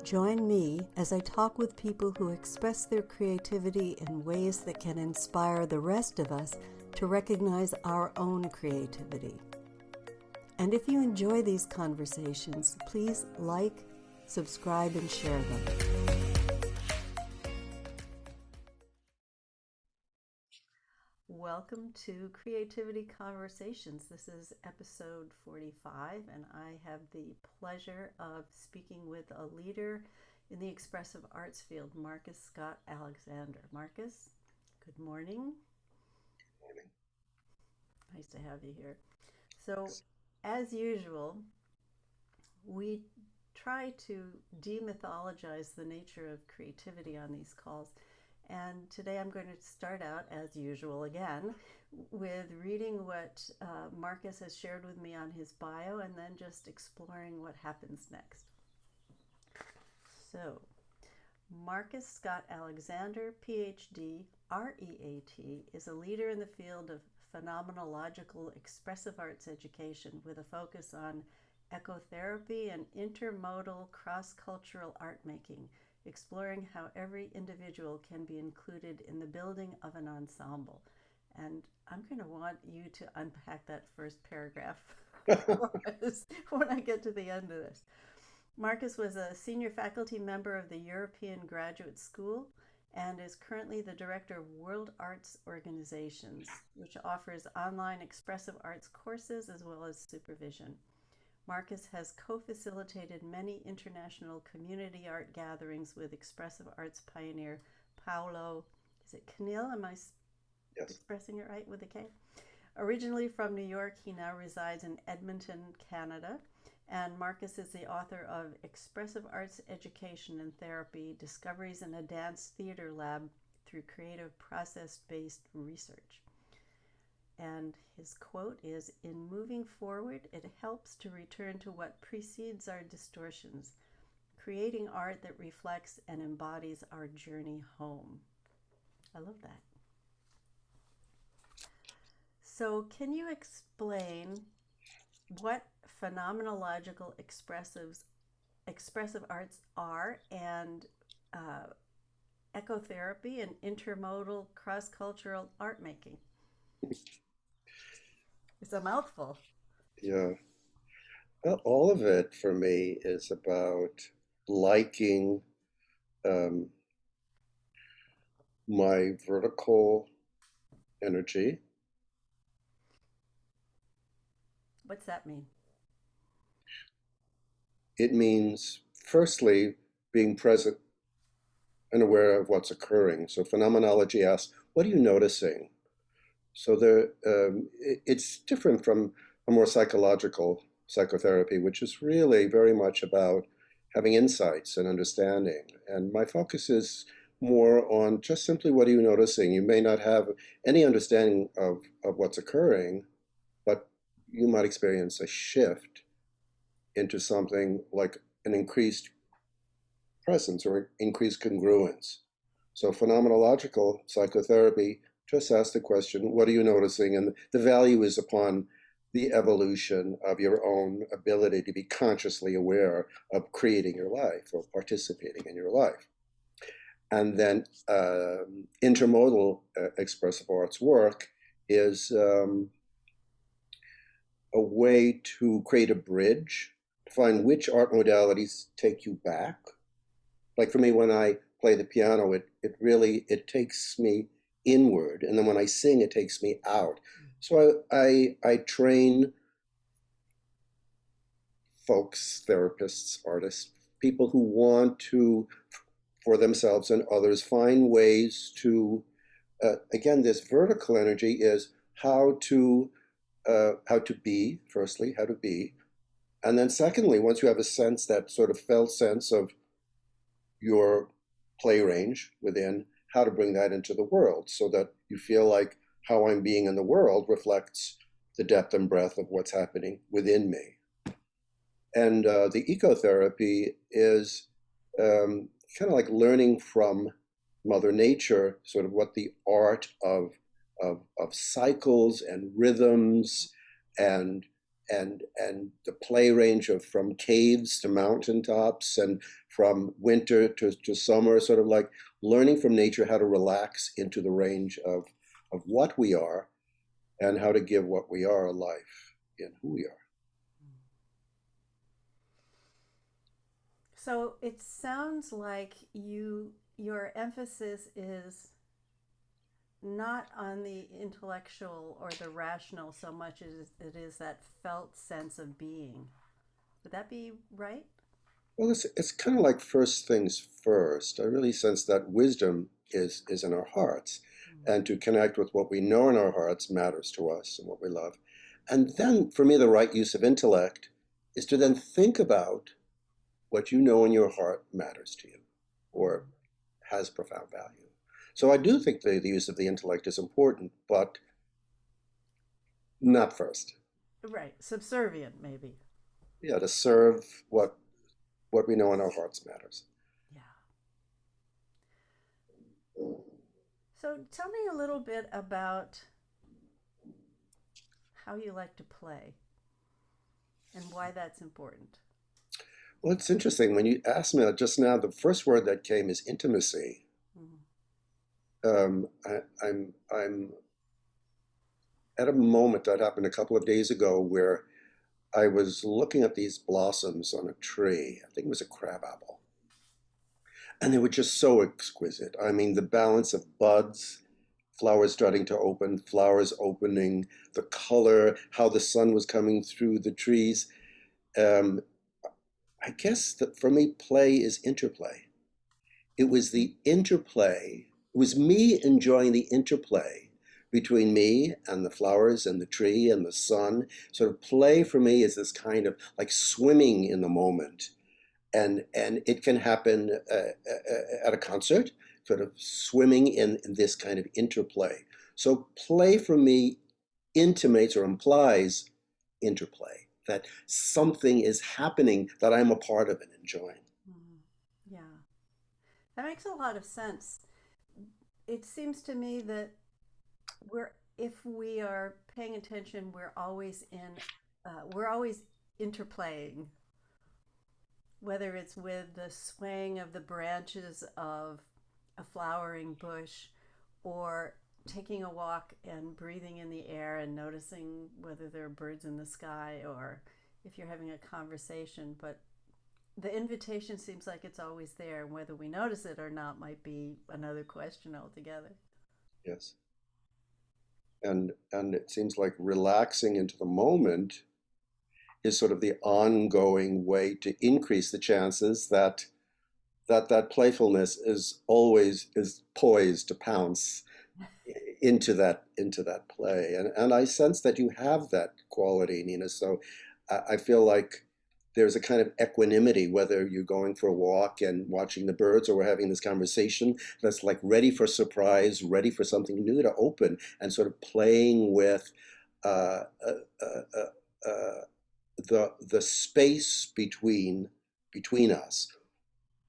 Join me as I talk with people who express their creativity in ways that can inspire the rest of us to recognize our own creativity. And if you enjoy these conversations, please like, subscribe, and share them. Welcome to Creativity Conversations. This is episode 45, and I have the pleasure of speaking with a leader in the expressive arts field, Markus Scott-Alexander. Markus, good morning. Good morning. Nice to have you here. So, as usual, we try to demythologize the nature of creativity on these calls. And today I'm going to start out, as usual again, with reading what Markus has shared with me on his bio and then just exploring what happens next. So, Markus Scott-Alexander, PhD, REAT, is a leader in the field of phenomenological expressive arts education with a focus on ecotherapy and intermodal cross-cultural art making, exploring how every individual can be included in the building of an ensemble. And I'm going to want you to unpack that first paragraph when I get to the end of this. Markus was a senior faculty member of the European Graduate School and is currently the director of World Arts Organizations, which offers online expressive arts courses as well as supervision. Markus has co-facilitated many international community art gatherings with expressive arts pioneer Paolo, is it Knil? Am I expressing it right with a K? Originally from New York, he now resides in Edmonton, Canada. And Markus is the author of Expressive Arts Education and Therapy, Discoveries in a Dance Theater Lab through Creative Process-Based Research. And his quote is, "In moving forward, it helps to return to what precedes our distortions, creating art that reflects and embodies our journey home." I love that. So can you explain what phenomenological expressive arts are and ecotherapy and intermodal cross-cultural art making? It's a mouthful. Yeah. Well, all of it for me is about liking my vertical energy. What's that mean? It means, firstly, being present and aware of what's occurring. So phenomenology asks, what are you noticing? So it's different from a more psychological psychotherapy, which is really very much about having insights and understanding. And my focus is more on just simply what are you noticing? You may not have any understanding of what's occurring, but you might experience a shift into something like an increased presence or increased congruence. So phenomenological psychotherapy just asks the question, what are you noticing? And the value is upon the evolution of your own ability to be consciously aware of creating your life or participating in your life. And then intermodal expressive arts work is a way to create a bridge, to find which art modalities take you back. Like for me, when I play the piano, it takes me inward, and then when I sing, it takes me out. So I train folks, therapists, artists, people who want to, for themselves and others, find ways to, again, this vertical energy is how to be, firstly, how to be. And then secondly, once you have a sense, that sort of felt sense of your play range within, how to bring that into the world so that you feel like how I'm being in the world reflects the depth and breadth of what's happening within me. And the ecotherapy is kind of like learning from Mother Nature, sort of what the art of cycles and rhythms and and the play range of from caves to mountaintops and from winter to summer, sort of like learning from nature how to relax into the range of what we are and how to give what we are a life in who we are. So it sounds like your emphasis is not on the intellectual or the rational so much as it is that felt sense of being. Would that be right? Well, it's kind of like first things first. I really sense that wisdom is in our hearts, and to connect with what we know in our hearts matters to us and what we love. And then, for me, the right use of intellect is to then think about what you know in your heart matters to you or has profound value. So I do think the use of the intellect is important, but not first. Right. Subservient, maybe. Yeah, to serve what we know in our hearts matters. Yeah. So tell me a little bit about how you like to play and why that's important. Well, it's interesting. When you asked me just now, the first word that came is intimacy. I'm at a moment that happened a couple of days ago where I was looking at these blossoms on a tree. I think it was a crabapple. And they were just so exquisite. I mean, the balance of buds, flowers starting to open, flowers opening, the color, how the sun was coming through the trees. Um, I guess that for me, play is interplay. It was the interplay, it was me enjoying the interplay between me and the flowers and the tree and the sun. Sort of play for me is this kind of like swimming in the moment. And it can happen at a concert, sort of swimming in this kind of interplay. So play for me intimates or implies interplay, that something is happening that I'm a part of and enjoying. Yeah, that makes a lot of sense. It seems to me that if we are paying attention, we're always interplaying, whether it's with the swaying of the branches of a flowering bush or taking a walk and breathing in the air and noticing whether there are birds in the sky or if you're having a conversation. But the invitation seems like it's always there, and whether we notice it or not might be another question altogether. Yes. And it seems like relaxing into the moment is sort of the ongoing way to increase the chances that that playfulness is poised to pounce into that play. And I sense that you have that quality, Nina. So I feel like there's a kind of equanimity, whether you're going for a walk and watching the birds or we're having this conversation that's like ready for surprise, ready for something new to open, and sort of playing with uh, uh, uh, uh, uh, the space between us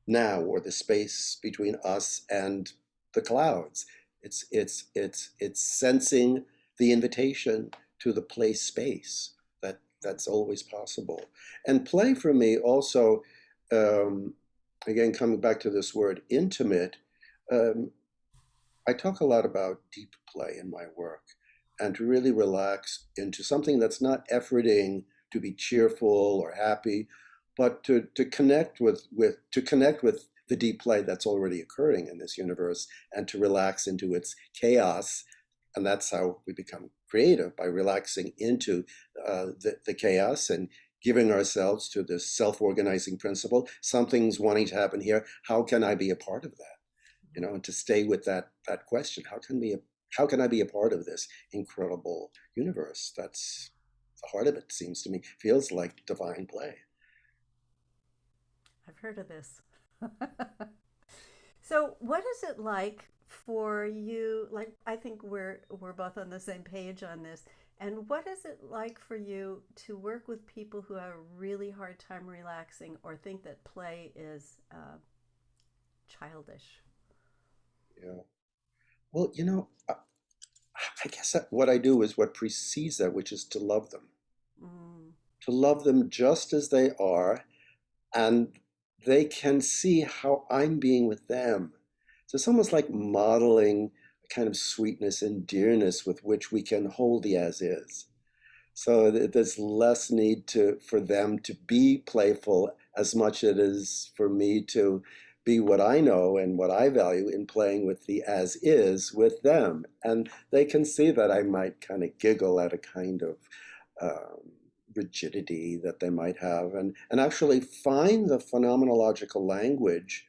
now, or the space between us and the clouds. It's sensing the invitation to the play space that's always possible. And play for me also, um, again, coming back to this word intimate, um, I talk a lot about deep play in my work and to really relax into something that's not efforting to be cheerful or happy, but to connect with the deep play that's already occurring in this universe and to relax into its chaos. And that's how we become creative, by relaxing into the chaos and giving ourselves to this self-organizing principle. Something's wanting to happen here. How can I be a part of that? And to stay with that question, how can I be a part of this incredible universe? That's the heart of it. Seems to me, feels like divine play. I've heard of this. So, what is it like for you? Like, I think we're both on the same page on this. And what is it like for you to work with people who have a really hard time relaxing or think that play is childish? Yeah. Well, I guess that what I do is what precedes that, which is to love them. Mm. to love them just as they are, and they can see how I'm being with them. So it's almost like modeling a kind of sweetness and dearness with which we can hold the as is. So there's less need for them to be playful as much as it is for me to be what I know and what I value in playing with the as is with them. And they can see that I might kind of giggle at a kind of rigidity that they might have, and actually find the phenomenological language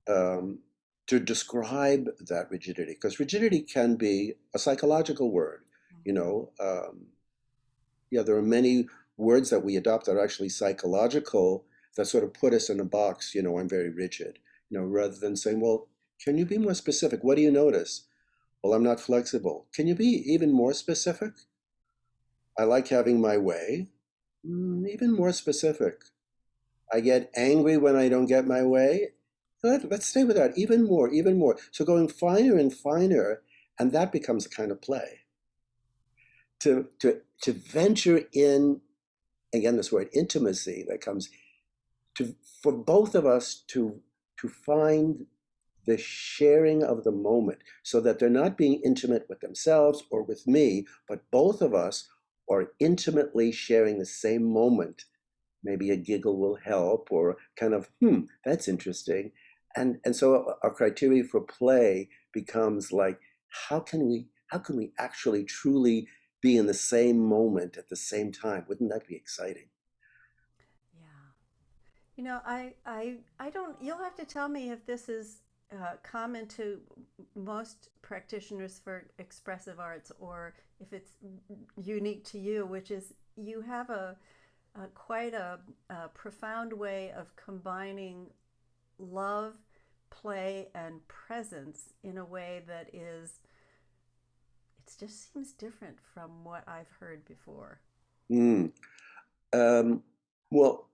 to describe that rigidity. Because rigidity can be a psychological word, you know. Yeah, there are many words that we adopt that are actually psychological that sort of put us in a box, you know, I'm very rigid, you know, rather than saying, well, can you be more specific? What do you notice? Well, I'm not flexible. Can you be even more specific? I like having my way. Even more specific. I get angry when I don't get my way. Let's stay with that. Even more, even more. So going finer and finer, and that becomes a kind of play. To venture in, again, this word intimacy that comes for both of us to find the sharing of the moment, so that they're not being intimate with themselves or with me, but both of us are intimately sharing the same moment. Maybe a giggle will help, or kind of, that's interesting. And so our criteria for play becomes like, how can we actually truly be in the same moment at the same time? Wouldn't that be exciting? Yeah. You know, I don't, you'll have to tell me if this is common to most practitioners for expressive arts, or if it's unique to you, which is you have quite a profound way of combining love, play, and presence in a way that is, it just seems different from what I've heard before. Mm. Well,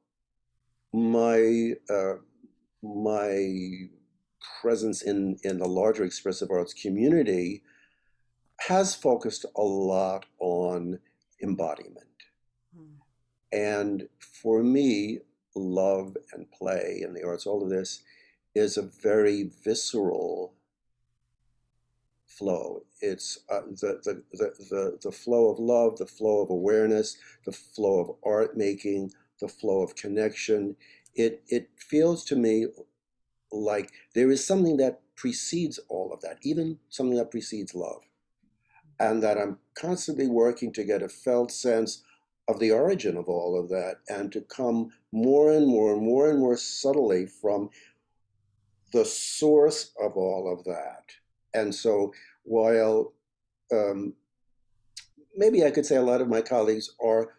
my my presence in the larger expressive arts community has focused a lot on embodiment. Hmm. And for me, love and play and the arts, all of this is a very visceral flow. It's the flow of love, the flow of awareness, the flow of art making, the flow of connection. It feels to me like there is something that precedes all of that, even something that precedes love, and that I'm constantly working to get a felt sense of the origin of all of that, and to come more and more and more and more subtly from the source of all of that. And so while um, maybe I could say a lot of my colleagues are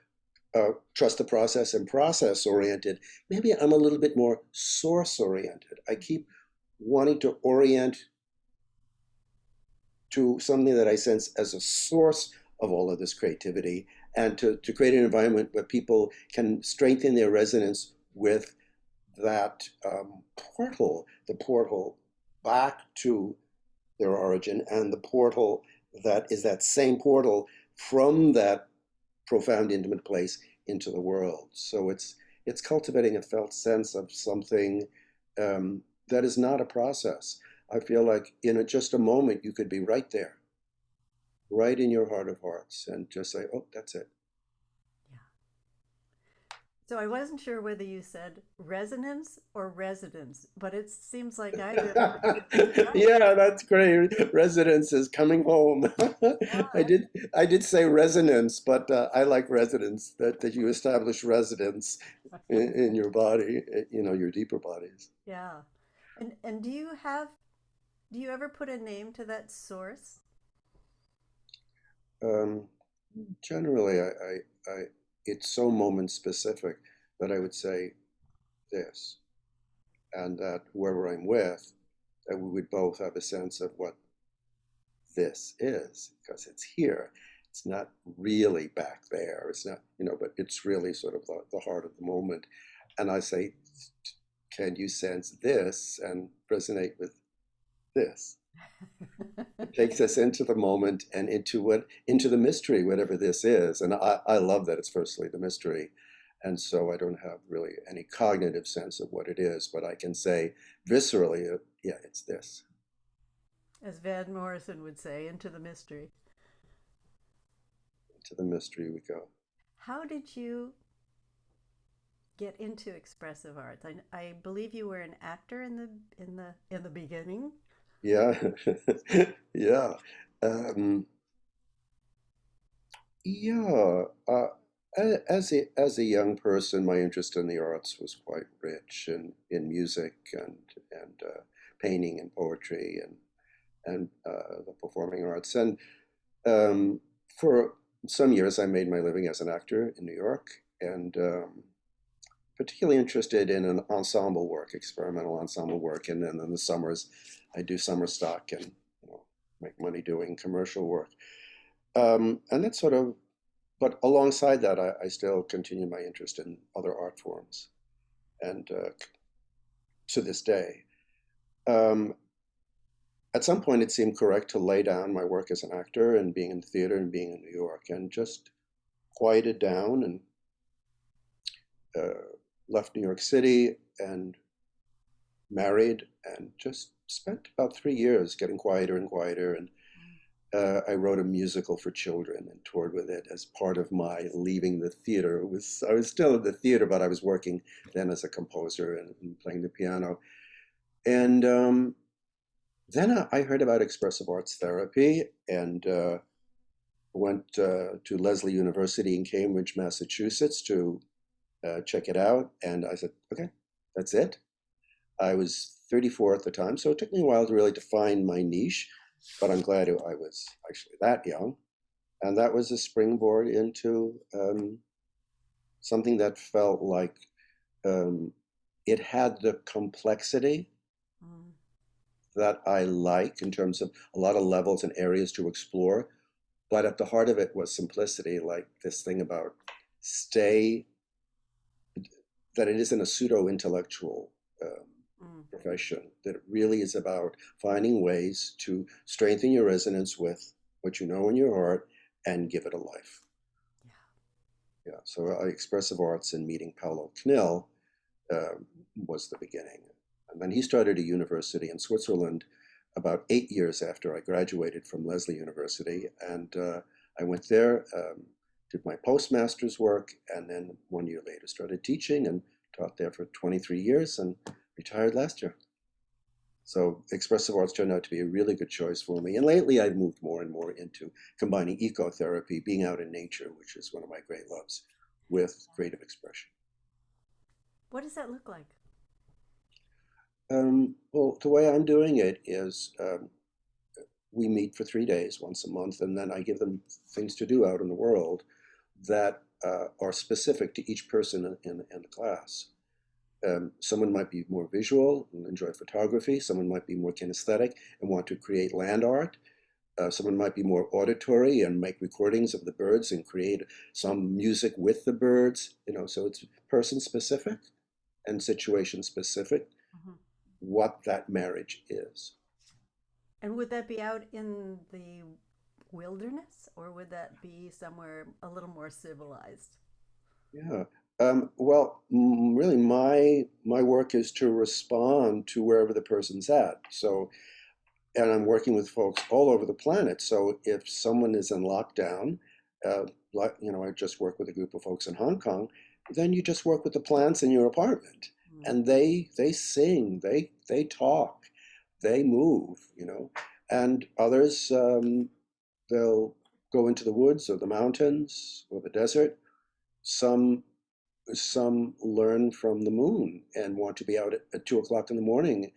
trust the process and process oriented, maybe I'm a little bit more source oriented. I keep wanting to orient to something that I sense as a source of all of this creativity, and to create an environment where people can strengthen their resonance with that portal, the portal back to their origin, and the portal that is that same portal from that profound intimate place into the world. So it's cultivating a felt sense of something that is not a process. I feel like in just a moment you could be right there, right in your heart of hearts, and just say, "Oh, that's it." Yeah. So I wasn't sure whether you said resonance or residence, but it seems like either. Yeah, that's great. Residence is coming home. I Yeah, did I did say resonance, but I like residence, that you establish residence in your body, you know, your deeper bodies. yeah. And do you ever put a name to that source? Um, Generally, it's so moment specific that I would say this, and that whoever I'm with, that we would both have a sense of what this is, because it's here. It's not really back there. It's not, you know, but it's really sort of the heart of the moment. And I say, can you sense this and resonate with this? It takes us into the moment and into the mystery, whatever this is. And I love that it's firstly the mystery. And so I don't have really any cognitive sense of what it is, but I can say viscerally, yeah, it's this. As Van Morrison would say, into the mystery. To the mystery we go. How did you get into expressive arts? I believe you were an actor in the beginning. Yeah, yeah. Um, yeah, as a young person, my interest in the arts was quite rich in music and painting and poetry and the performing arts. And for some years, I made my living as an actor in New York, and particularly interested in an ensemble work, experimental ensemble work. And then in the summers, I do summer stock and make money doing commercial work. And that's sort of, but alongside that, I still continue my interest in other art forms, and to this day. Um, at some point, it seemed correct to lay down my work as an actor and being in the theater and being in New York, and just quieted down and left New York City and married and just spent about 3 years getting quieter and quieter. And I wrote a musical for children and toured with it as part of my leaving the theater. I was still in the theater, but I was working then as a composer and playing the piano. And then I heard about expressive arts therapy and went to Lesley University in Cambridge, Massachusetts to check it out. And I said, okay, that's it. I was 34 at the time, so it took me a while to really define my niche, but I'm glad I was actually that young. And that was a springboard into something that felt like um, it had the complexity that I like in terms of a lot of levels and areas to explore. But at the heart of it was simplicity, like this thing about that it isn't a pseudo-intellectual profession, that it really is about finding ways to strengthen your resonance with what you know in your heart and give it a life. Yeah. So expressive arts and meeting Paulo Knill was the beginning. And then he started a university in Switzerland about 8 years after I graduated from Lesley University. And I went there, did my postmaster's work, and then 1 year later started teaching and taught there for 23 years and retired last year. So expressive arts turned out to be a really good choice for me. And lately I've moved more and more into combining ecotherapy, being out in nature, which is one of my great loves, with creative expression. What does that look like? Well, the way I'm doing it is we meet for 3 days once a month, and then I give them things to do out in the world that are specific to each person in the class. Someone might be more visual and enjoy photography. Someone might be more kinesthetic and want to create land art. Someone might be more auditory and make recordings of the birds and create some music with the birds. So it's person specific and situation specific, what that marriage is. And would that be out in the wilderness, or would that be somewhere a little more civilized? Yeah. Well, really, my work is to respond to wherever the person's at. So, and I'm working with folks all over the planet. So, if someone is in lockdown, I just work with a group of folks in Hong Kong. Then you just work with the plants in your apartment, and they sing, they talk, they move, and others they'll go into the woods or the mountains or the desert. Some learn from the moon and want to be out at 2 o'clock in the morning,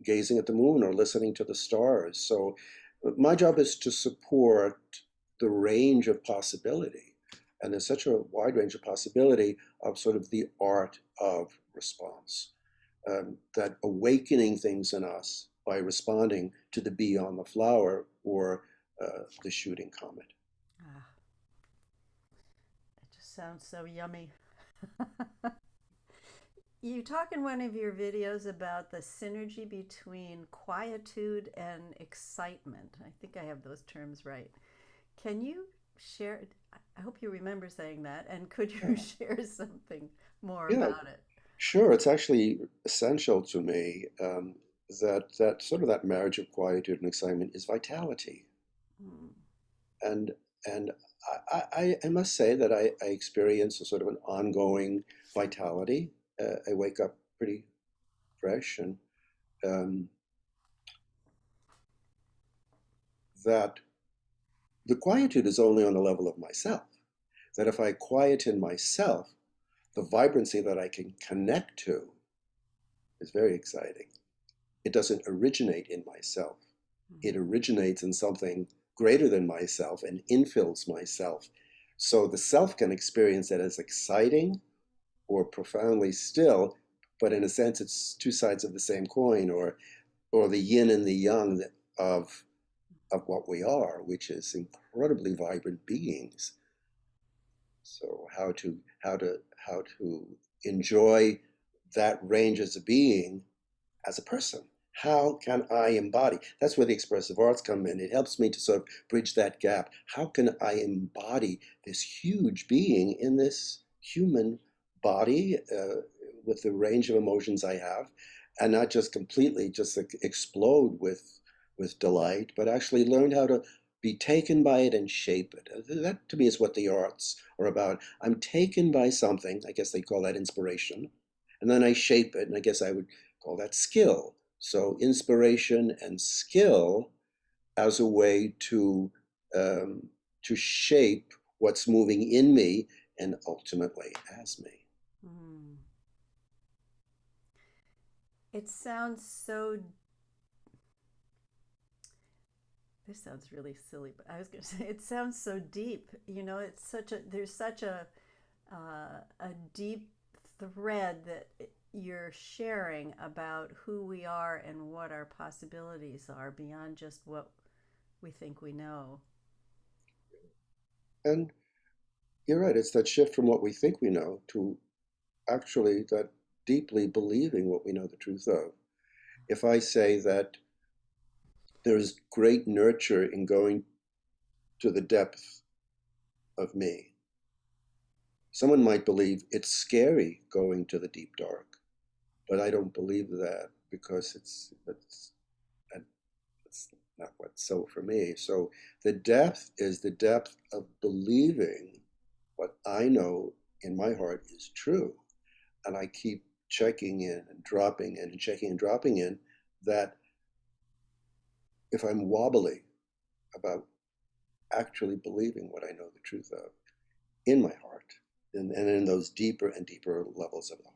gazing at the moon or listening to the stars. So my job is to support the range of possibility. And there's such a wide range of possibility of sort of the art of response, that awakening things in us by responding to the bee on the flower or the shooting comet. Ah, it just sounds so yummy. You talk in one of your videos about the synergy between quietude and excitement. I think I have those terms right. Can you share? I hope you remember saying that. And could you Yeah, share something more yeah, about it? sure. It's actually essential to me that sort of that marriage of quietude and excitement is vitality. Mm. And and I must say that I experience a sort of an ongoing vitality. I wake up pretty fresh, and um, that the quietude is only on the level of myself. That if I quiet in myself, the vibrancy that I can connect to is very exciting. It doesn't originate in myself. It Mm. originates in something greater than myself and infills myself. So the self can experience it as exciting or profoundly still, but in a sense, it's two sides of the same coin, or the yin and the yang of of what we are, which is incredibly vibrant beings. So how to enjoy that range as a being, as a person. How can I embody? That's where the expressive arts come in. It helps me to sort of bridge that gap. How can I embody this huge being in this human body with the range of emotions I have, and not just completely just explode with delight, but actually learn how to be taken by it and shape it. That to me is what the arts are about. I'm taken by something. I guess they call that inspiration, and then I shape it, and I guess I would call that skill. So inspiration and skill as a way to shape what's moving in me and ultimately as me. Mm. It sounds so, this sounds really silly, but I was going to say it sounds so deep. You know, it's such a, there's such a deep thread that you're sharing about who we are and what our possibilities are beyond just what we think we know. And you're right, it's that shift from what we think we know to actually that deeply believing what we know the truth of. If I say that there's great nurture in going to the depth of me, someone might believe it's scary going to the deep dark, but I don't believe that because it's not what's so for me. So the depth is the depth of believing what I know in my heart is true, and I keep checking in and dropping in and checking and dropping in. That if I'm wobbly about actually believing what I know the truth of in my heart, and in those deeper and deeper levels of the heart.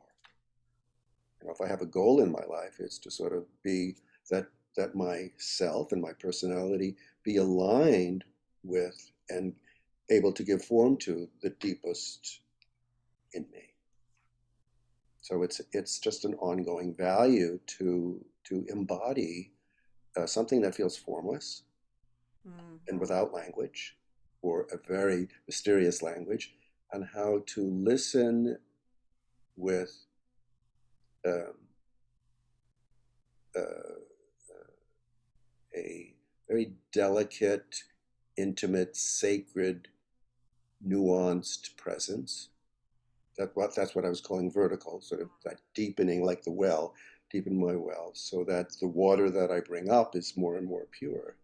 If I have a goal in my life, it's to sort of be that myself and my personality be aligned with and able to give form to the deepest in me. So it's just an ongoing value to embody something that feels formless and Mm-hmm. without language, or a very mysterious language, and how to listen with um, uh, a very delicate, intimate, sacred, nuanced presence. That's what I was calling vertical, sort of that deepening, like the well, deepen my well, so that the water that I bring up is more and more pure.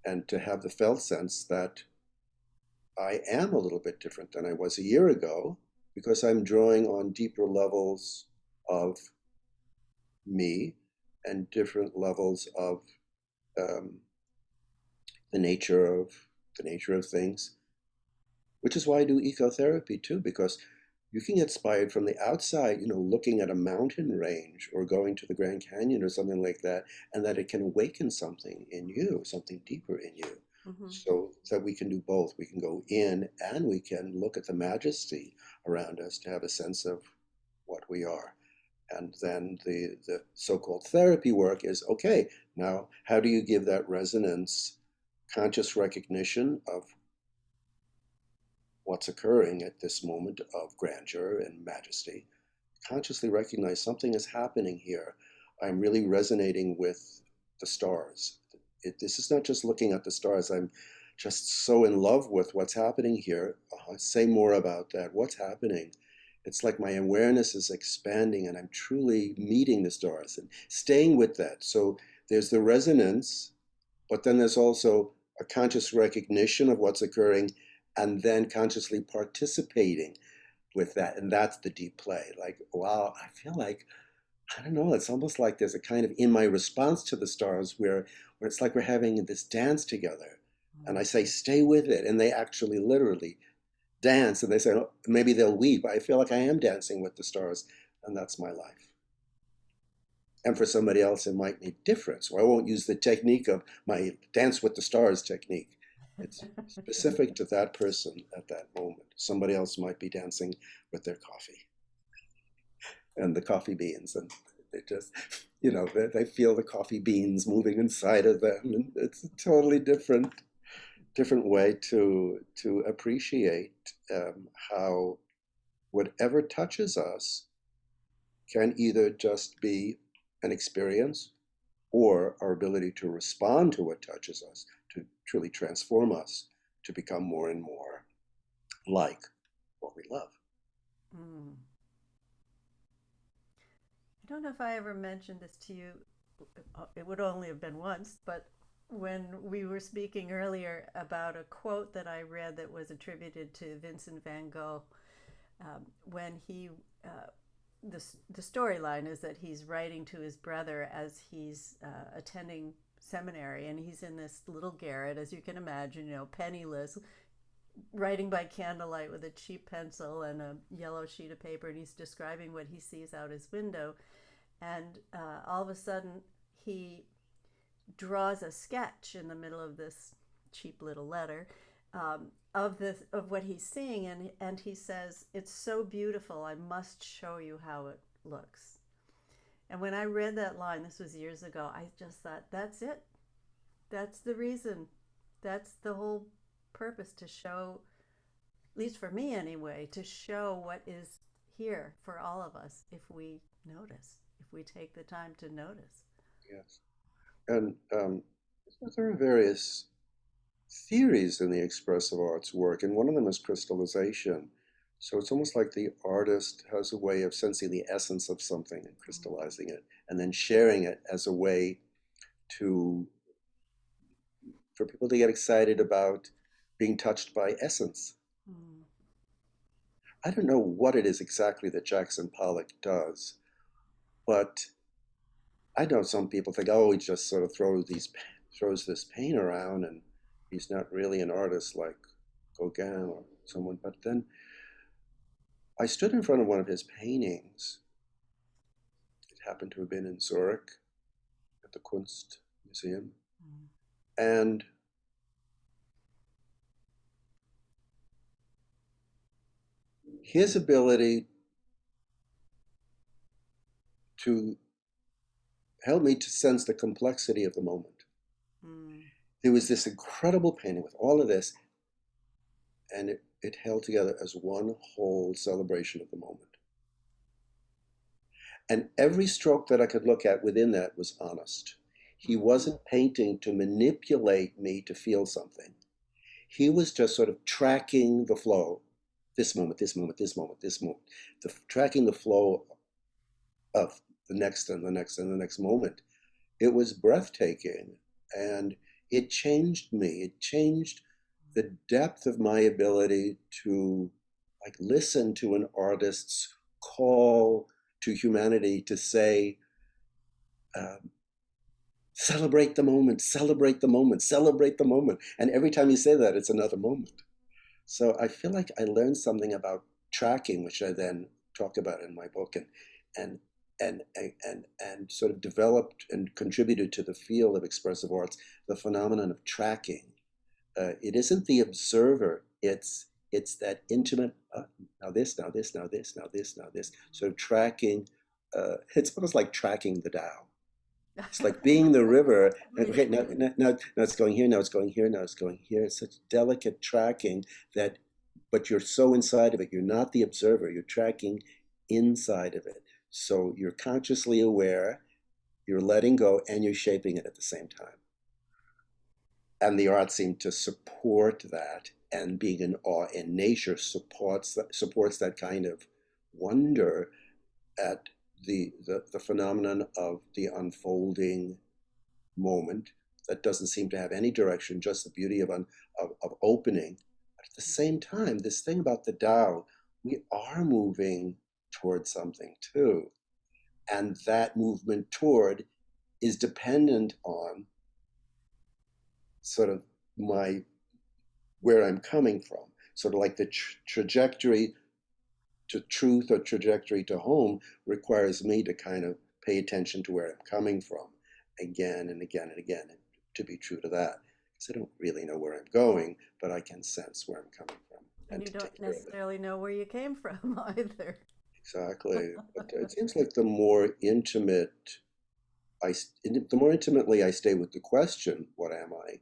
And to have the felt sense that I am a little bit different than I was a year ago because I'm drawing on deeper levels of me and different levels of um, the nature of the nature of things, which is why I do ecotherapy too, because you can get inspired from the outside, looking at a mountain range or going to the Grand Canyon or something like that, and that it can awaken something in you, something deeper in you. Mm-hmm. So that we can do both. We can go in and we can look at the majesty around us to have a sense of what we are. And then the so-called therapy work is okay, now how do you give that resonance, conscious recognition of what's occurring at this moment of grandeur and majesty? Consciously recognize something is happening here. I'm really resonating with the stars. This is not just looking at the stars. I'm just so in love with what's happening here. Say more about that. What's happening? It's like my awareness is expanding and I'm truly meeting the stars and staying with that. So there's the resonance, but then there's also a conscious recognition of what's occurring and then consciously participating with that. And that's the deep play. Like, wow, I feel like, I don't know, it's almost like there's a kind of, in my response to the stars, where it's like we're having this dance together. And I say, stay with it. And they actually literally dance. And they say, oh, maybe they'll weep. I feel like I am dancing with the stars. And that's my life. And for somebody else, it might be different. So I won't use the technique of my dance with the stars technique. It's specific to that person at that moment. Somebody else might be dancing with their coffee and the coffee beans, and they just, they feel the coffee beans moving inside of them, and it's a totally different way to appreciate how whatever touches us can either just be an experience or our ability to respond to what touches us, to truly transform us, to become more and more like what we love. Mm. I don't know if I ever mentioned this to you. It would only have been once, but when we were speaking earlier about a quote that I read that was attributed to Vincent van Gogh, when he, the storyline is that he's writing to his brother as he's attending seminary, and he's in this little garret, as you can imagine, penniless, writing by candlelight with a cheap pencil and a yellow sheet of paper, and he's describing what he sees out his window. And all of a sudden, he draws a sketch in the middle of this cheap little letter of what he's seeing, and he says, "It's so beautiful. I must show you how it looks." And when I read that line, this was years ago, I just thought, that's it. That's the reason. That's the whole purpose, to show, at least for me anyway, to show what is here for all of us if we notice, if we take the time to notice. Yes. And there are various theories in the expressive arts work, and one of them is crystallization. So it's almost like the artist has a way of sensing the essence of something and crystallizing it, and then sharing it as a way for people to get excited about being touched by essence. Mm. I don't know what it is exactly that Jackson Pollock does, but I know some people think, oh, he just sort of throws this paint around, and he's not really an artist like Gauguin or someone. But then I stood in front of one of his paintings. It happened to have been in Zurich at the Kunst Museum. Mm. And his ability to help me to sense the complexity of the moment. Mm. There was this incredible painting with all of this, and it held together as one whole celebration of the moment. And every stroke that I could look at within that was honest. He wasn't painting to manipulate me to feel something. He was just sort of tracking the flow. This moment, this moment, this moment, this moment. Tracking the flow of the next and the next and the next moment. It was breathtaking, and it changed me. It changed the depth of my ability to listen to an artist's call to humanity to say, celebrate the moment, celebrate the moment, celebrate the moment. And every time you say that, it's another moment. So I feel like I learned something about tracking, which I then talk about in my book, and sort of developed and contributed to the field of expressive arts, the phenomenon of tracking. It isn't the observer, it's that intimate, now this, now this, now this, now this, now this. So tracking, it's almost like tracking the Tao. It's like being the river. And, okay, now it's going here, now it's going here, now it's going here. It's such delicate tracking but you're so inside of it. You're not the observer, you're tracking inside of it. So you're consciously aware, you're letting go, and you're shaping it at the same time. and the arts seem to support that, and being in awe in nature supports that kind of wonder at the phenomenon of the unfolding moment that doesn't seem to have any direction, just the beauty of opening. But at the same time, this thing about the Tao, we are moving towards something too. And that movement toward is dependent on sort of my where I'm coming from. Sort of like the trajectory to truth or trajectory to home requires me to kind of pay attention to where I'm coming from again and again and again, and to be true to that. Because I don't really know where I'm going, but I can sense where I'm coming from. And And you to don't take care of it. necessarily know where you came from either. Exactly. But it seems like the more intimate the more intimately I stay with the question, what am I?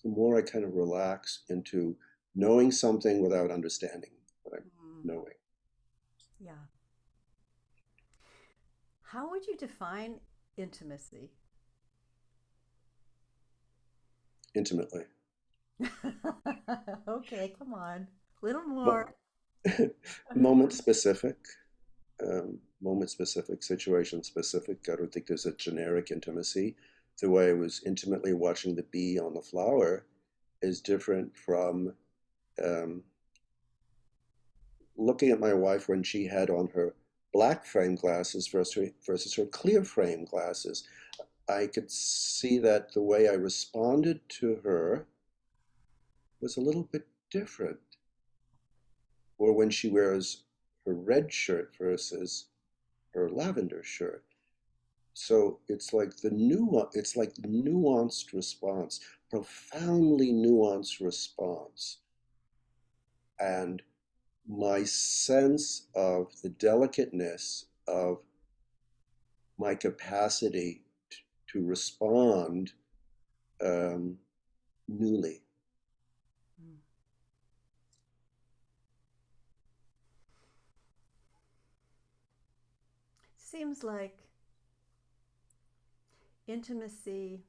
The more I kind of relax into knowing something without understanding what I'm Mm, knowing. yeah. How would you define intimacy? Intimately. Okay, come on. A little more. Mo- moment specific, moment specific, situation specific. I don't think there's a generic intimacy. The way I was intimately watching the bee on the flower is different from um, looking at my wife when she had on her black frame glasses versus her clear frame glasses. I could see that the way I responded to her was a little bit different. Or when she wears her red shirt versus her lavender shirt. So it's like nuanced response, profoundly nuanced response. And my sense of the delicateness of my capacity to respond um, newly. Mm. Seems like intimacy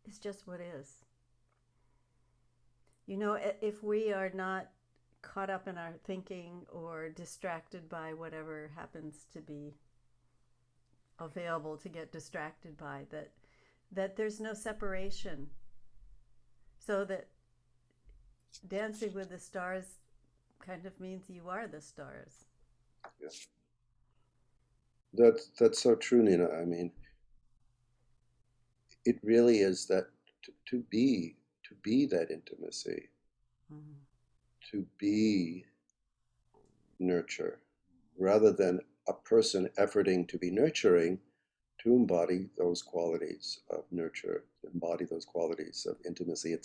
is just what is. You know, if we are not caught up in our thinking or distracted by whatever happens to be available to get distracted by, that there's no separation. So that dancing with the stars kind of means you are the stars. Yeah. That's so true, Nina. I mean, it really is that to be that intimacy, Mm-hmm. to be nurture, rather than a person efforting to be nurturing, to embody those qualities of nurture, to embody those qualities of intimacy.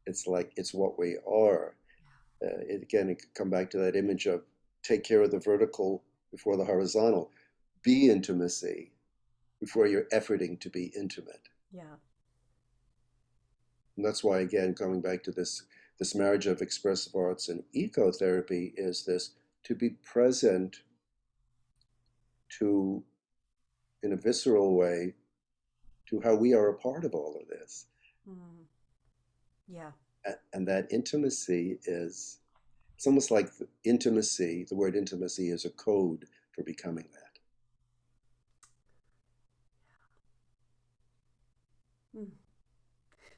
It's like it's what we are. Again, it could come back to that image of take care of the vertical before the horizontal. Be intimacy before you're efforting to be intimate. Yeah. And that's why, again, coming back to this marriage of expressive arts and ecotherapy is this to be present to, in a visceral way, to how we are a part of all of this. Mm. Yeah. And that intimacy is, it's almost like intimacy, the word intimacy is a code for becoming that. Mm.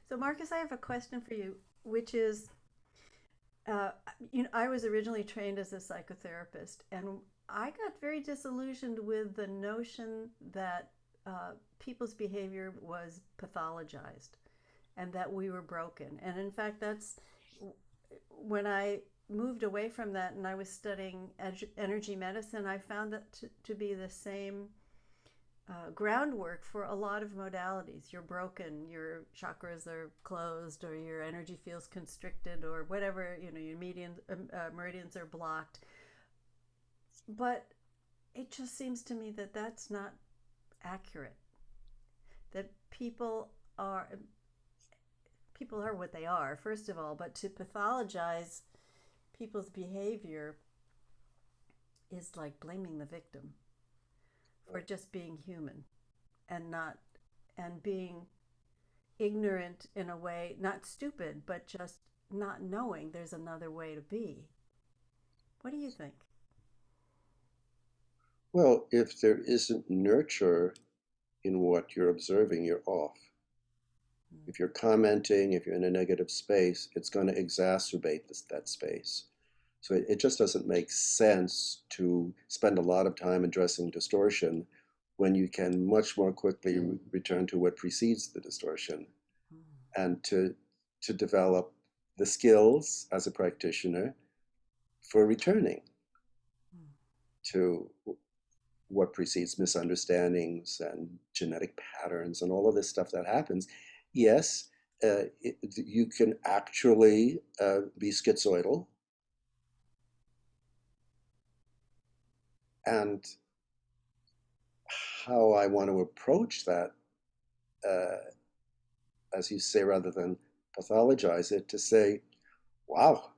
So, Marcus, I have a question for you, which is, uh, I was originally trained as a psychotherapist, and I got very disillusioned with the notion that people's behavior was pathologized and that we were broken. And in fact, that's when I moved away from that and I was studying energy medicine, I found that to be the same groundwork for a lot of modalities. You're broken, your chakras are closed, or your energy feels constricted, or whatever, your meridians are blocked. But it just seems to me that that's not accurate. That people are what they are, first of all, but to pathologize people's behavior is like blaming the victim for just being human and not and being ignorant in a way, not stupid, but just not knowing there's another way to be. What do you think? Well, if there isn't nurture in what you're observing, you're off. If you're commenting, if you're in a negative space, it's going to exacerbate that space. So it just doesn't make sense to spend a lot of time addressing distortion when you can much more quickly return to what precedes the distortion, and to develop the skills as a practitioner for returning to what precedes misunderstandings and genetic patterns and all of this stuff that happens. Yes, you can actually be schizoidal, and how I want to approach that, uh, as you say, rather than pathologize it, to say, wow,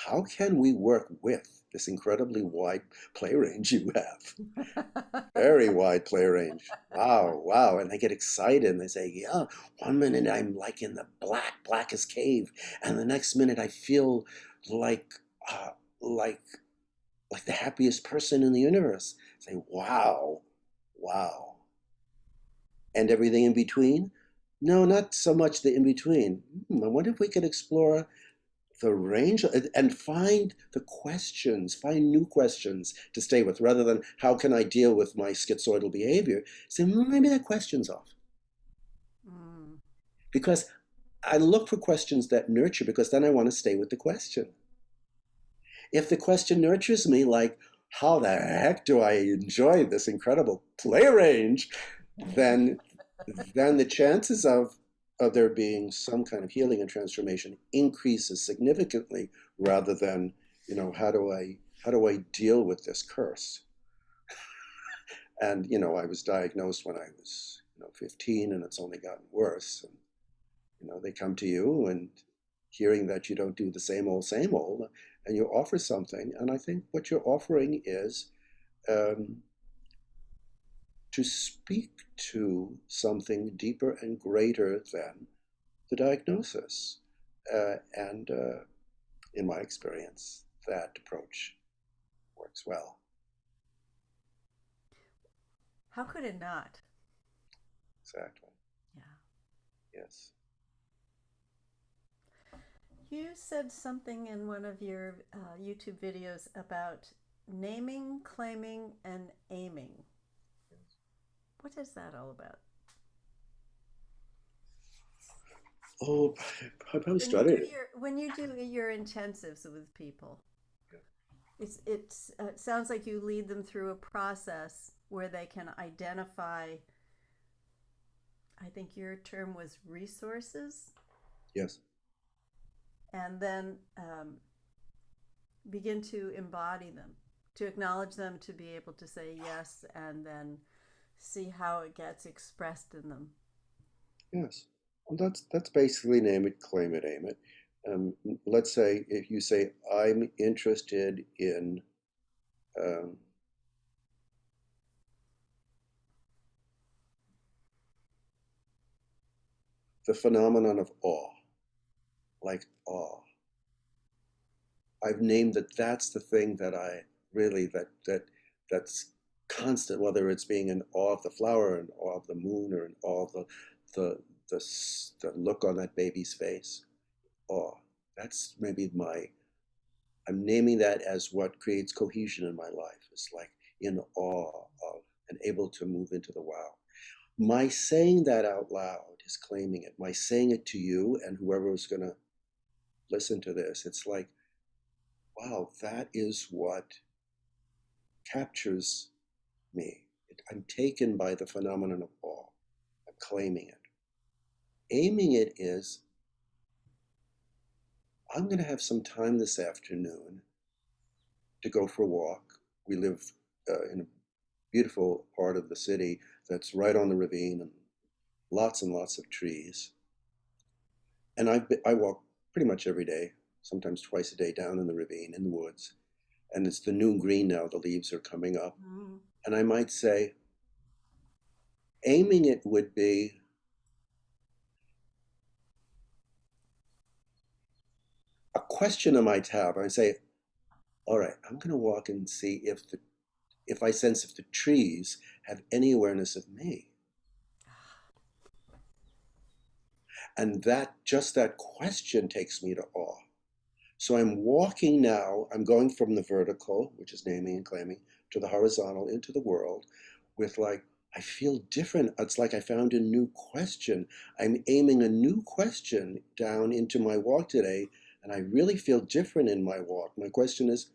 how can we work with this incredibly wide play range you have? Very wide play range. Wow, wow. And they get excited and they say, yeah, one minute I'm like in the blackest cave, and the next minute I feel like, uh, like, like the happiest person in the universe. Say, wow, wow. And everything in between? No, not so much the in between. I wonder if we could explore the range and find the questions, find new questions to stay with, rather than how can I deal with my schizoidal behavior. Say, maybe that question's off. Mm. Because I look for questions that nurture, because then I want to stay with the question. If the question nurtures me, like, how the heck do I enjoy this incredible play range, then the chances of there being some kind of healing and transformation increases significantly, rather than, how do I deal with this curse? And I was diagnosed when I was 15, and it's only gotten worse. And they come to you and hearing that you don't do the same old, and you offer something. And I think what you're offering is, um, to speak to something deeper and greater than the diagnosis. And in my experience, that approach works well. How could it not? Exactly. Yeah. Yes. You said something in one of your YouTube videos about naming, claiming, and aiming. What is that all about? Oh, I probably When you do started it. your intensives with people, it sounds like you lead them through a process where they can identify. I think your term was resources, Yes. and then begin to embody them, to acknowledge them, to be able to say yes, and then see how it gets expressed in them. Yes. Well, that's basically name it, claim it, aim it. Let's say if you say, I'm interested in um, the phenomenon of awe, like awe. I've named that that's the thing that I really, that's constant, whether it's being in awe of the flower, in awe of the moon, or in awe of the, the, the look on that baby's face. Awe. That's maybe I'm naming that as what creates cohesion in my life. It's like in awe of, and able to move into the wow. My saying that out loud is claiming it. My saying it to you and whoever is going to listen to this, it's like, wow, that is what captures me. I'm taken by the phenomenon of awe. I'm claiming it. Aiming it is, I'm going to have some time this afternoon to go for a walk. We live in a beautiful part of the city that's right on the ravine, and lots of trees. And I walk pretty much every day, sometimes twice a day, down in the ravine, in the woods. And it's the new green now, the leaves are coming up. Mm. And I might say, aiming it would be, question I might have. I say, all right, I'm going to walk and see if I sense if the trees have any awareness of me. And just that question takes me to awe. So I'm walking now, I'm going from the vertical, which is naming and claiming, to the horizontal into the world with like, I feel different. It's like I found a new question. I'm aiming a new question down into my walk today, and I really feel different in my walk. My question is,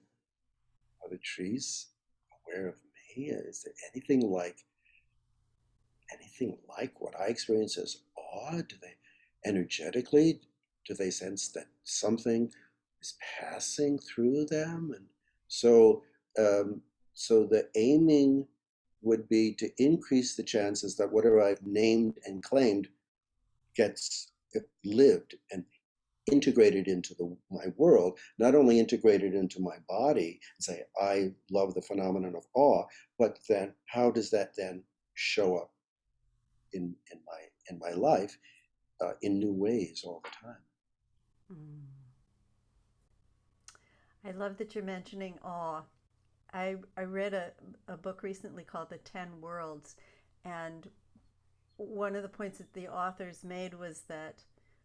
are the trees aware of me? Is there anything like what I experience as awe? Do they energetically, do they sense that something is passing through them? And so, so the aiming would be to increase the chances that whatever I've named and claimed gets lived and integrated into my world, not only integrated into my body and say, I love the phenomenon of awe, but then how does that then show up in my life in new ways all the time? I love that you're mentioning awe. I read a book recently called The 10 Worlds, and one of the points that the authors made was that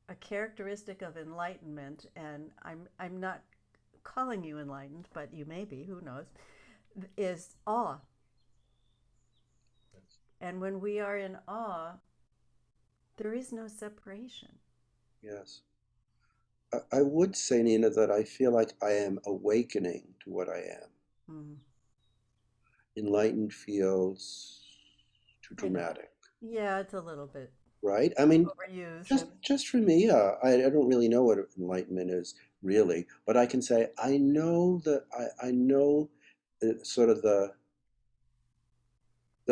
a characteristic of enlightenment, and I'm not calling you enlightened, but you may be, who knows, is awe. And when we are in awe, there is no separation. Yes. I would say, Nina, that I feel like I am awakening to what I am. Mm. Enlightened feels too dramatic. Yeah, it's a little bit right? I mean, overused. just for me, I don't really know what enlightenment is really, but I can say I know that I know sort of the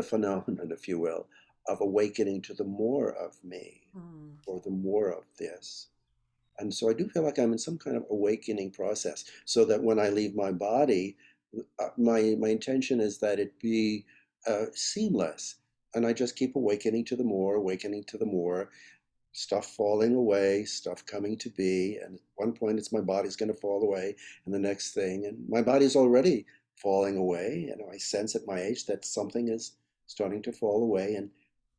phenomenon, if you will, of awakening to the more of me or the more of this. And so I do feel like I'm in some kind of awakening process, so that when I leave my body, my intention is that it be seamless, and I just keep awakening to the more, stuff falling away, stuff coming to be, and at one point it's my body's going to fall away, and the next thing, and my body's already falling away. You know, I sense at my age that something is starting to fall away, and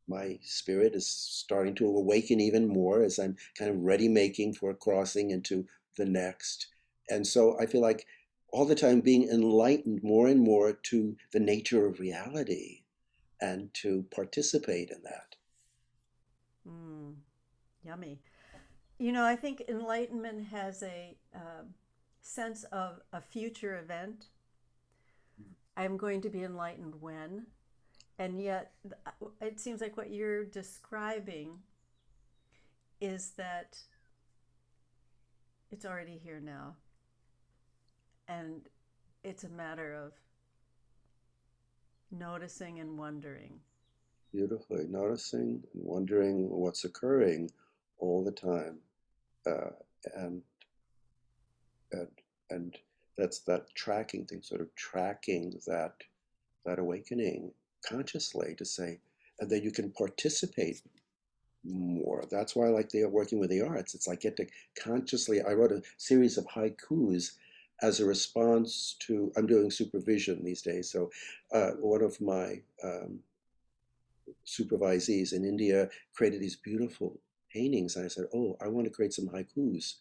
my spirit is starting to awaken even more as I'm kind of ready making for crossing into the next. And so I feel like all the time being enlightened more and more to the nature of reality and to participate in that. Yummy. You know, I think enlightenment has a sense of a future event. I'm going to be enlightened when, and yet it seems like what you're describing is that it's already here now, and it's a matter of noticing and wondering. Beautifully noticing and wondering what's occurring all the time, and and and that's that tracking thing, sort of tracking that awakening consciously to say, and then you can participate more. That's why I like working with the arts. It's like get to consciously. I wrote a series of haikus as a response to. I'm doing supervision these days, so one of my supervisees in India created these beautiful paintings, and I said, "Oh, I want to create some haikus,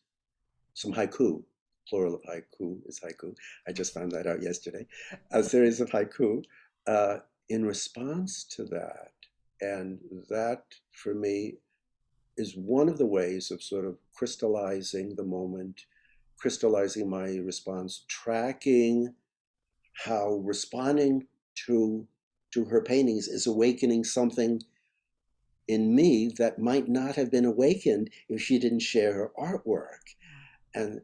some haiku." Plural of haiku is haiku. I just found that out yesterday. A series of haiku in response to that. And that, for me, is one of the ways of sort of crystallizing the moment, crystallizing my response, tracking how responding to her paintings is awakening something in me that might not have been awakened if she didn't share her artwork. And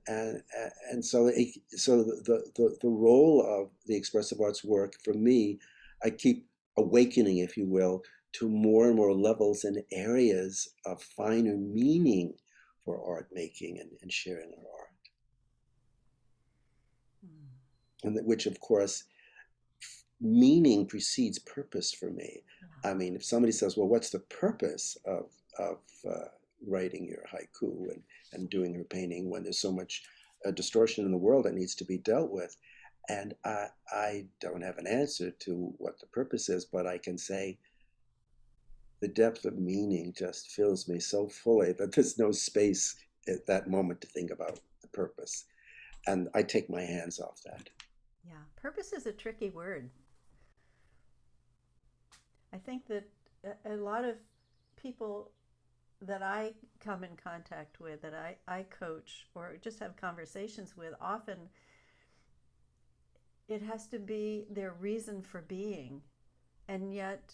so the role of the expressive arts work for me, I keep awakening, if you will, to more and more levels and areas of finer meaning for art making and sharing our art. And which, of course, meaning precedes purpose for me. I mean, if somebody says, well, what's the purpose of writing your haiku and doing her painting when there's so much a distortion in the world that needs to be dealt with. And I don't have an answer to what the purpose is, but I can say the depth of meaning just fills me so fully that there's no space at that moment to think about the purpose. And I take my hands off that. Yeah, purpose is a tricky word. I think that a lot of people that I come in contact with, that I coach or just have conversations with, often it has to be their reason for being. And yet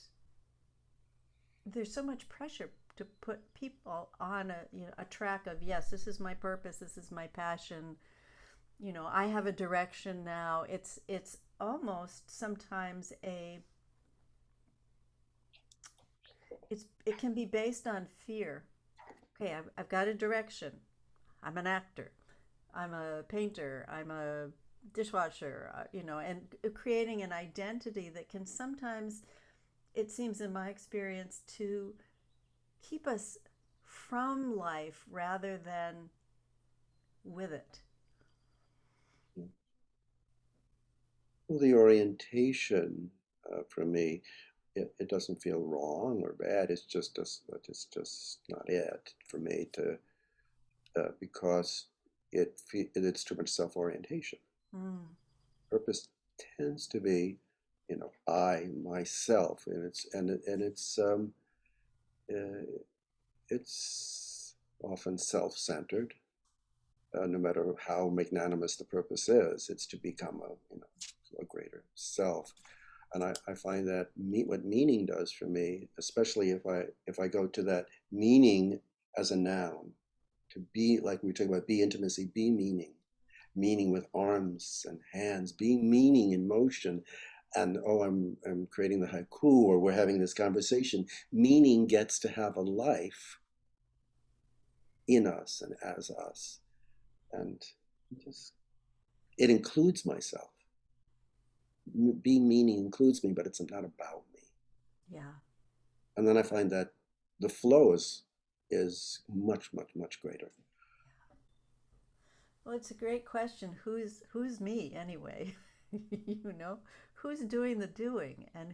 there's so much pressure to put people on a track of, yes, this is my purpose, this is my passion, I have a direction now. It's almost sometimes it can be based on fear. Okay, I've got a direction. I'm an actor, I'm a painter, I'm a dishwasher, and creating an identity that can sometimes, it seems in my experience, to keep us from life rather than with it. Well, the orientation for me, it doesn't feel wrong or bad. It's just not it for me to because it's too much self-orientation. Mm. Purpose tends to be, I myself, and it's often self-centered. No matter how magnanimous the purpose is, it's to become a greater self. And I find that what meaning does for me, especially if I go to that meaning as a noun, to be, like we were talking about, be intimacy, be meaning with arms and hands, be meaning in motion. And I'm creating the haiku, or we're having this conversation. Meaning gets to have a life in us and as us, and just it includes myself. Being meaning includes me, but it's not about me. Yeah. And then I find that the flow is much, much, much greater. Well, it's a great question. Who's me anyway? you know, who's doing the doing, and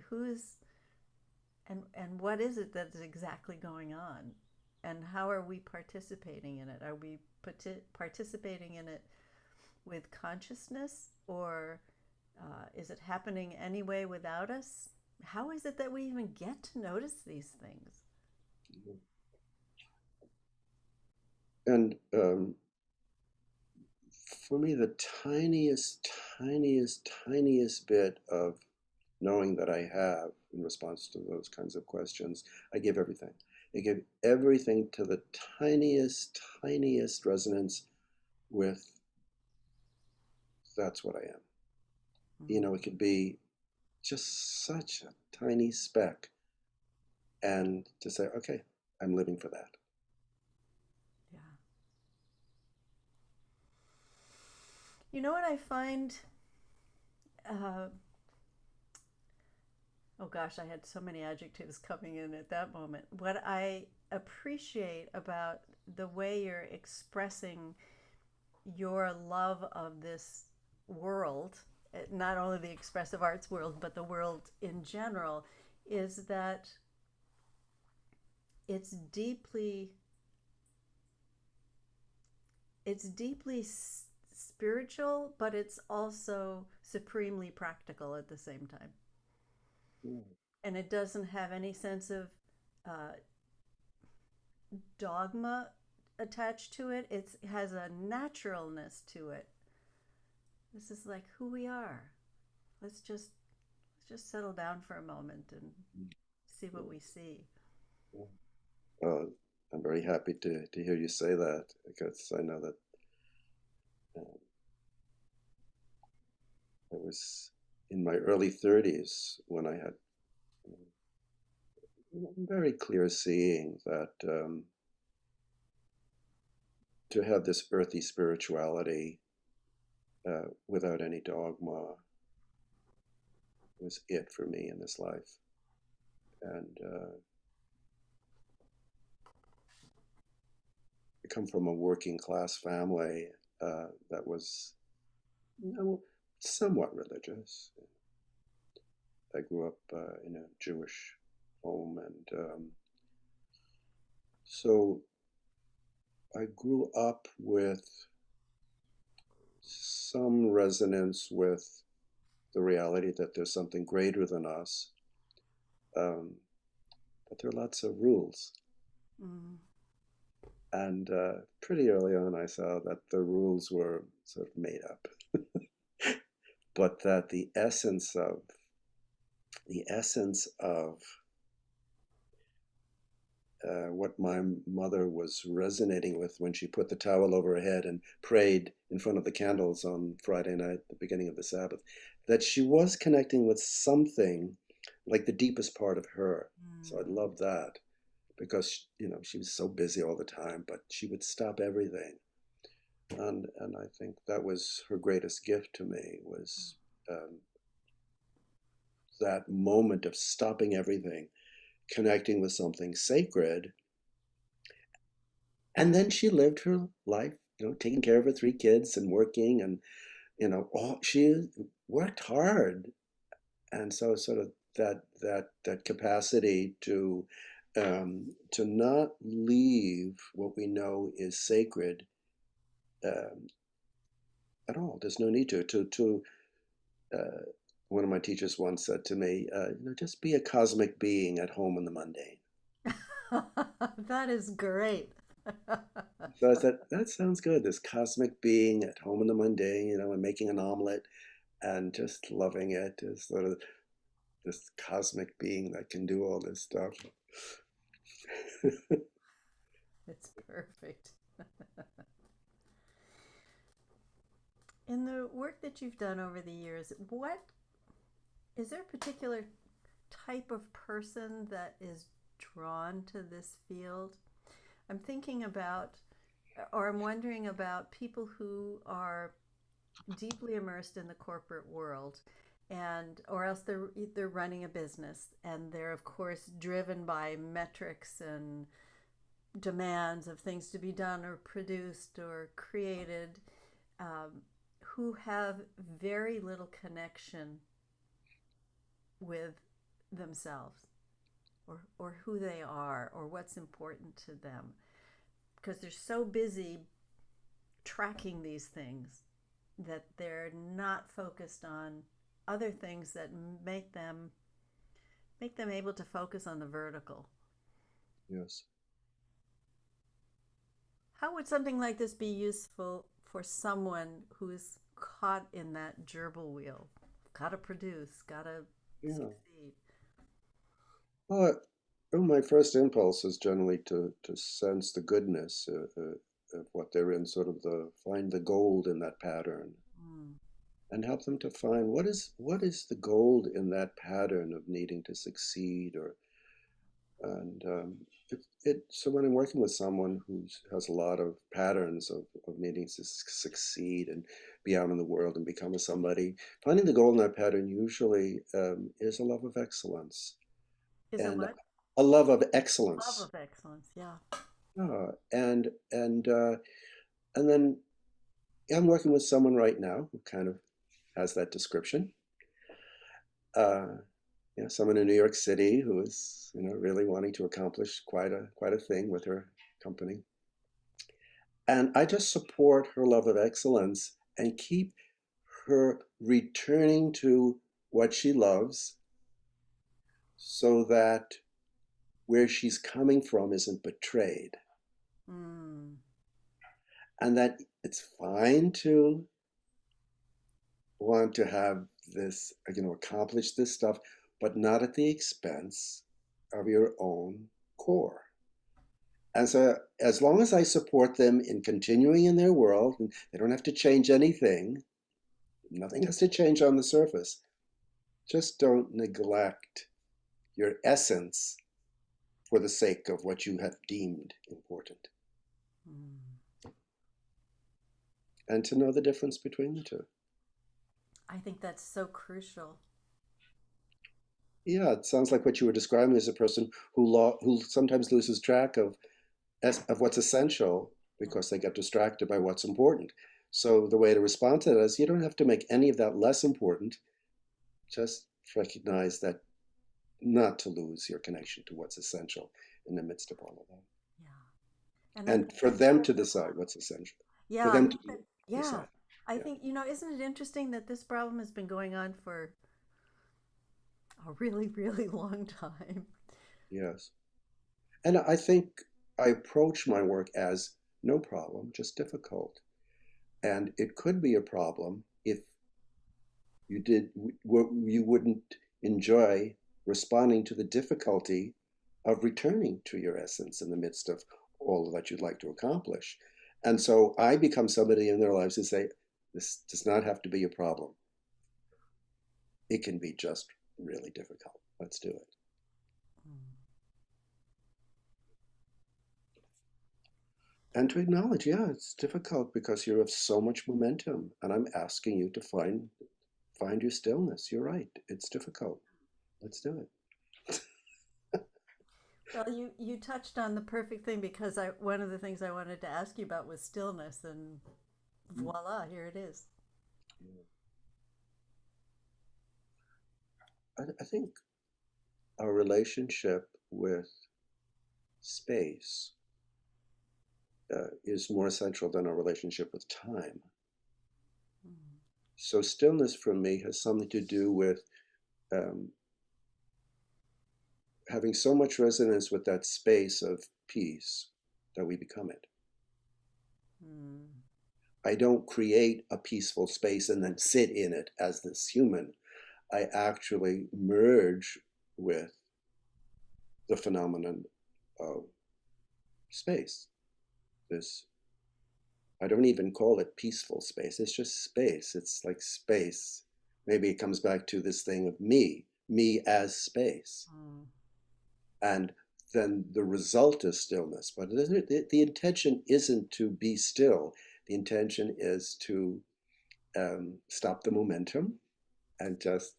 what is it that's exactly going on, and how are we participating in it? Are we participating in it with consciousness, or is it happening anyway without us? How is it that we even get to notice these things? And for me, the tiniest, tiniest, tiniest bit of knowing that I have in response to those kinds of questions, I give everything. I give everything to the tiniest, tiniest resonance with that's what I am. Mm-hmm. It could be just such a tiny speck, and to say, okay, I'm living for that. Yeah. You know what I find? Uh, oh gosh, I had so many adjectives coming in at that moment. What I appreciate about the way you're expressing your love of this world, not only the expressive arts world, but the world in general, is that it's deeply spiritual, but it's also supremely practical at the same time. Mm. And it doesn't have any sense of uh, dogma attached to it. It has a naturalness to it. This is like who we are. Let's just settle down for a moment and see what we see. I'm very happy to hear you say that, because I know that I was in my early 30s when I had very clear seeing that to have this earthy spirituality without any dogma was it for me in this life. And I come from a working class family, that was, you know, somewhat religious. I grew up in a Jewish home, and so I grew up with some resonance with the reality that there's something greater than us, um, but there are lots of rules. Mm. And pretty early on, I saw that the rules were sort of made up, but that the essence of what my mother was resonating with when she put the towel over her head and prayed in front of the candles on Friday night, the beginning of the Sabbath, that she was connecting with something like the deepest part of her. So I love that because, you know, she was so busy all the time, but she would stop everything. And I think that was her greatest gift to me, was that moment of stopping everything, connecting with something sacred. And then she lived her life, you know, taking care of her 3 kids and working, and, you know, she worked hard. And so sort of that capacity to not leave what we know is sacred at all. There's no need to one of my teachers once said to me, you know, just be a cosmic being at home in the mundane. That is great. So I thought, that sounds good. This cosmic being at home in the mundane, you know, and making an omelet and just loving it as sort of this cosmic being that can do all this stuff. It's perfect. In the work that you've done over the years, what is there a particular type of person that is drawn to this field? I'm thinking about, or I'm wondering about people who are deeply immersed in the corporate world, and or else they're running a business, and they're of course driven by metrics and demands of things to be done or produced or created, um, who have very little connection with themselves, or who they are, or what's important to them, because they're so busy tracking these things that they're not focused on other things that make them able to focus on the vertical. Yes. How would something like this be useful for someone who is caught in that gerbil wheel? Gotta produce, gotta Yeah. succeed. Well, my first impulse is generally to sense the goodness of what they're in, sort of find the gold in that pattern, Mm. and help them to find what is the gold in that pattern of needing to succeed, or and so when I'm working with someone who has a lot of patterns of needing to succeed and be out in the world and become a somebody, finding the gold in that pattern usually is a love of excellence, Is it and what? a love of Love excellence. of excellence, yeah. And then I'm working with someone right now who kind of has that description. Uh, yeah, someone in New York City who is, you know, really wanting to accomplish quite a thing with her company. And I just support her love of excellence and keep her returning to what she loves, so that where she's coming from isn't betrayed. Mm. And that it's fine to want to have this, you know, accomplish this stuff, but not at the expense of your own core. And so, as long as I support them in continuing in their world, and they don't have to change anything, nothing has to change on the surface. Just don't neglect your essence for the sake of what you have deemed important. Mm. And to know the difference between the two. I think that's so crucial. Yeah, it sounds like what you were describing as a person who sometimes loses track of what's essential because they get distracted by what's important. So the way to respond to that is you don't have to make any of that less important. Just recognize that not to lose your connection to what's essential in the midst of all of that. Yeah. And I And think for that's them where, to decide what's essential, yeah, for I them think to that, yeah, decide. I Yeah. think, isn't it interesting that this problem has been going on for a really, really long time? Yes. And I think I approach my work as no problem, just difficult. And it could be a problem if you wouldn't enjoy responding to the difficulty of returning to your essence in the midst of all that you'd like to accomplish. And so I become somebody in their lives who say, this does not have to be a problem. It can be just really difficult. Let's do it. And to acknowledge, yeah, it's difficult because you have so much momentum. And I'm asking you to find your stillness. You're right. It's difficult. Let's do it. Well, you touched on the perfect thing because one of the things I wanted to ask you about was stillness, and voila, here it is. I think our relationship with space is more essential than our relationship with time. Mm. So stillness for me has something to do with um, having so much resonance with that space of peace that we become it. Mm. I don't create a peaceful space and then sit in it as this human. I actually merge with the phenomenon of space. This, I don't even call it peaceful space. It's just space. It's like space. Maybe it comes back to this thing of me as space. Mm. And then the result is stillness. But the intention isn't to be still. The intention is to stop the momentum and just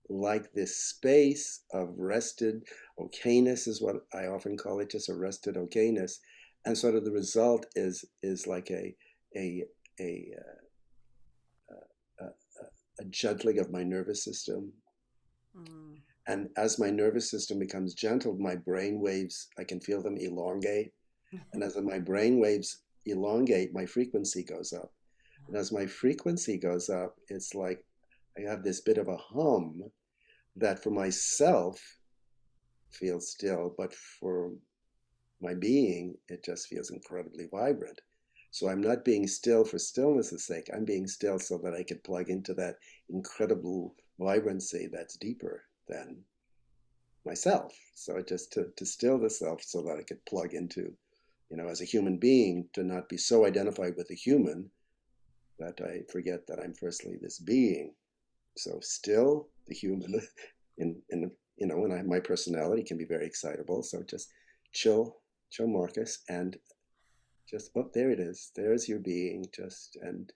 like this space of rested okayness is what I often call it, just a rested okayness. And sort of the result is like a a, a, a gentling of my nervous system. Mm. And as my nervous system becomes gentle, my brain waves, I can feel them elongate. And as my brain waves elongate, my frequency goes up. And as my frequency goes up, it's like I have this bit of a hum that for myself feels still, but for my being, it just feels incredibly vibrant. So I'm not being still for stillness' sake. I'm being still so that I can plug into that incredible vibrancy that's deeper than myself. So just to still the self so that I could plug into, as a human being, to not be so identified with the human that I forget that I'm firstly this being. So still the human in when my personality can be very excitable. So just chill, Marcus, and just, oh, there it is. There's your being, just and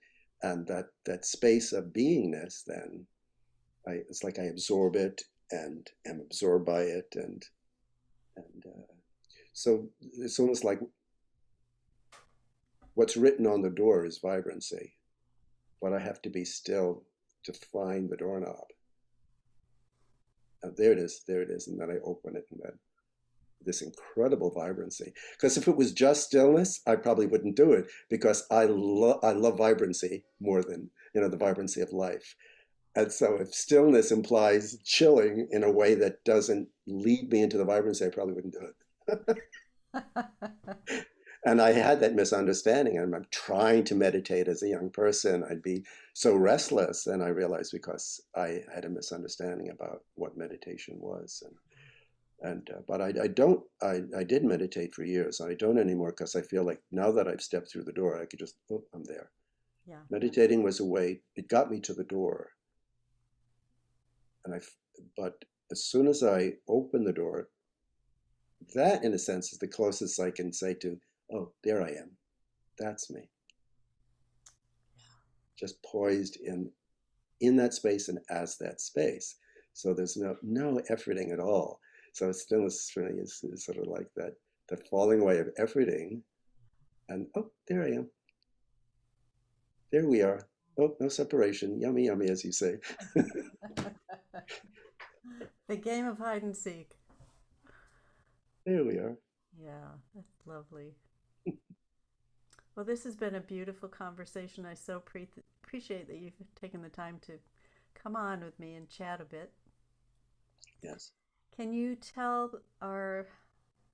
that space of beingness. Then it's like I absorb it and am absorbed by it, and so it's almost like what's written on the door is vibrancy, but I have to be still to find the doorknob. And there it is, and then I open it, and then this incredible vibrancy. Because if it was just stillness, I probably wouldn't do it because I love vibrancy more than the vibrancy of life. And so if stillness implies chilling in a way that doesn't lead me into the vibrancy, I probably wouldn't do it. And I had that misunderstanding. And I'm trying to meditate as a young person. I'd be so restless. And I realized because I had a misunderstanding about what meditation was. But I did meditate for years. I don't anymore because I feel like now that I've stepped through the door, I could just, oh, I'm there. Yeah. Meditating was a way, it got me to the door. But as soon as I open the door, that in a sense is the closest I can say to, oh, there I am. That's me. Just poised in that space and as that space. So there's no efforting at all. So stillness for me is sort of like that the falling away of efforting, and oh, there I am. There we are. Oh, no separation. Yummy, yummy, as you say. The game of hide and seek. There we are. Yeah, that's lovely. Well, this has been a beautiful conversation. I so appreciate that you've taken the time to come on with me and chat a bit. Yes. Can you tell our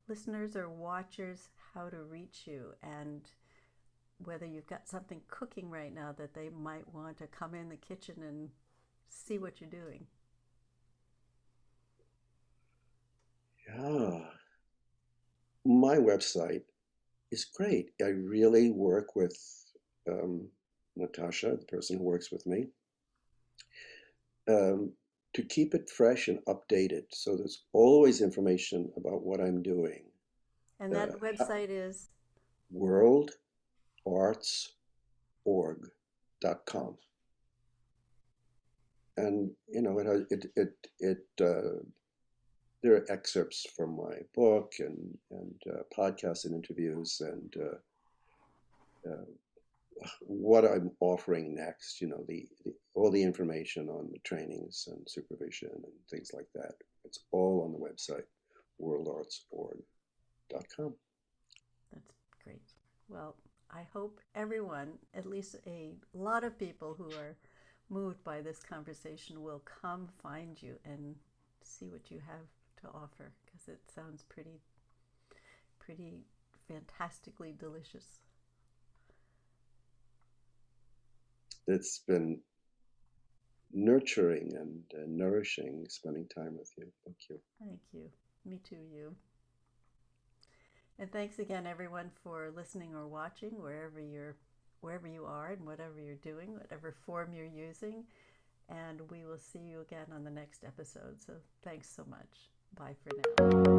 listeners or watchers how to reach you and whether you've got something cooking right now that they might want to come in the kitchen and see what you're doing? Yeah. My website is great. I really work with um, Natasha, the person who works with me, um, to keep it fresh and updated. So there's always information about what I'm doing. And that website is? worldartsorg.com. And there are excerpts from my book and podcasts and interviews and what I'm offering next. The all the information on the trainings and supervision and things like that. It's all on the website, worldartsorg.com. That's great. Well, I hope everyone, at least a lot of people who are moved by this conversation, will come find you and see what you have to offer because it sounds pretty fantastically delicious. It's been nurturing and nourishing spending time with you. Thank you. Thank you. Me too, you. And thanks again, everyone, for listening or watching wherever you are and whatever you're doing, whatever form you're using. And we will see you again on the next episode. So thanks so much. Bye for now.